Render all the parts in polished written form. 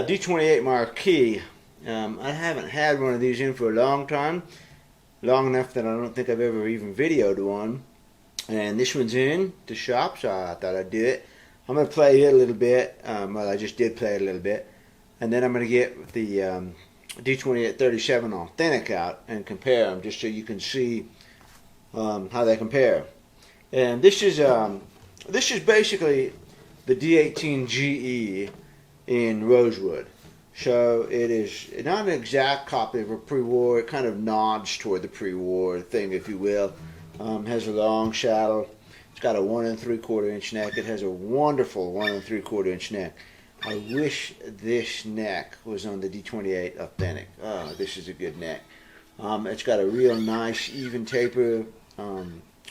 D-28 Marquis. I haven't had one of these in for a long time. Long enough that I don't think I've ever even videoed one. And this one's in the shop, so I thought I'd do it. I'm going to play it a little bit. Well, I just did play it a little bit. And then I'm going to get the D-28 37 Authentic out and compare them, just so you can see how they compare. And this is basically the D18 GE in rosewood. So it is not an exact copy of a pre-war. It kind of nods toward the pre-war thing, if you will. Has a long saddle. It's got a 1 3/4 inch neck. It has a wonderful 1 3/4 inch neck. I wish this neck was on the D-28 Authentic. Oh, this is a good neck. It's got a real nice even taper,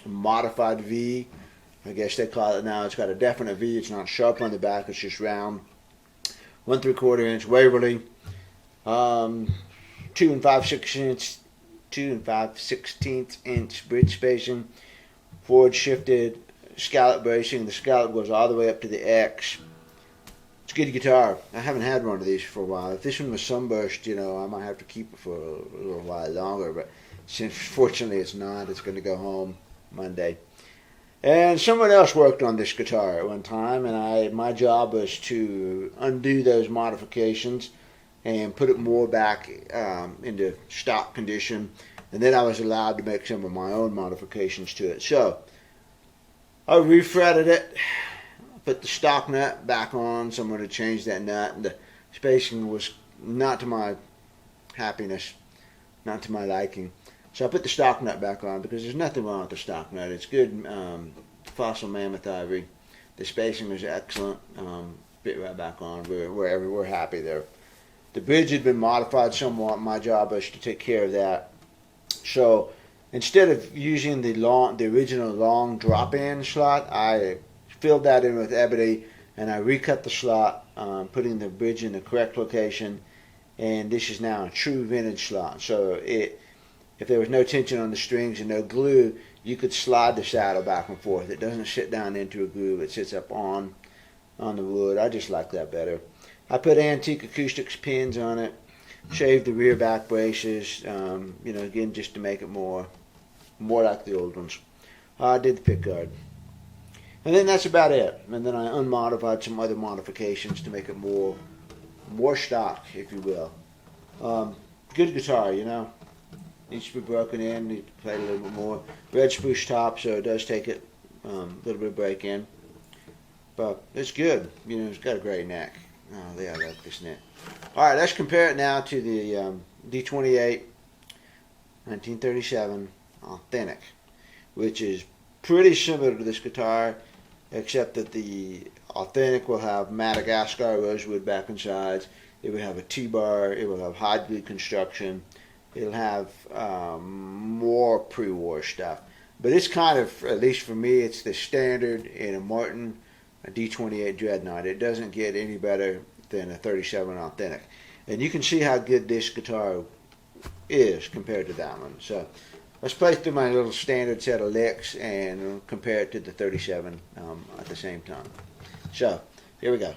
modified V. I guess they call it now. It's got a definite V. It's not sharp on the back. It's just round. 1 3/4 inch Waverly. 2 5/16 inch bridge spacing. Forward shifted scallop bracing. The scallop goes all the way up to the X. It's a good guitar. I haven't had one of these for a while. If this one was sunburst, you know, I might have to keep it for a little while longer. But since fortunately it's not, it's going to go home Monday. And someone else worked on this guitar at one time, and my job was to undo those modifications and put it more back into stock condition. And then I was allowed to make some of my own modifications to it. So I refretted it, put the stock nut back on. Someone had changed that nut, and the spacing was not to my happiness, not to my liking. So I put the stock nut back on because there's nothing wrong with the stock nut. It's good fossil mammoth ivory. The spacing was excellent. Fit right back on. We're happy there. The bridge had been modified somewhat. My job was to take care of that. So instead of using the original long drop-in slot, I filled that in with ebony, and I recut the slot, putting the bridge in the correct location. And this is now a true vintage slot. So if there was no tension on the strings and no glue, you could slide the saddle back and forth. It doesn't sit down into a groove. It sits up on the wood. I just like that better. I put antique acoustics pins on it, shaved the rear back braces, you know, again, just to make it more like the old ones. I did the pickguard. And then that's about it. And then I unmodified some other modifications to make it more stock, if you will. Good guitar, you know. Needs to be broken in, needs to play a little bit more. Red spruce top, so it does take it a little bit of break in. But it's good. You know, it's got a great neck. Oh, yeah, I like this neck. Alright, let's compare it now to the D-28 1937 Authentic, which is pretty similar to this guitar, except that the Authentic will have Madagascar rosewood back and sides. It will have a T-bar. It will have hide glue construction. It'll have more pre-war stuff. But it's kind of, at least for me, it's the standard in a Martin, a D-28 Dreadnought. It doesn't get any better than a 37 Authentic. And you can see how good this guitar is compared to that one. So let's play through my little standard set of licks and compare it to the 37 at the same time. So here we go.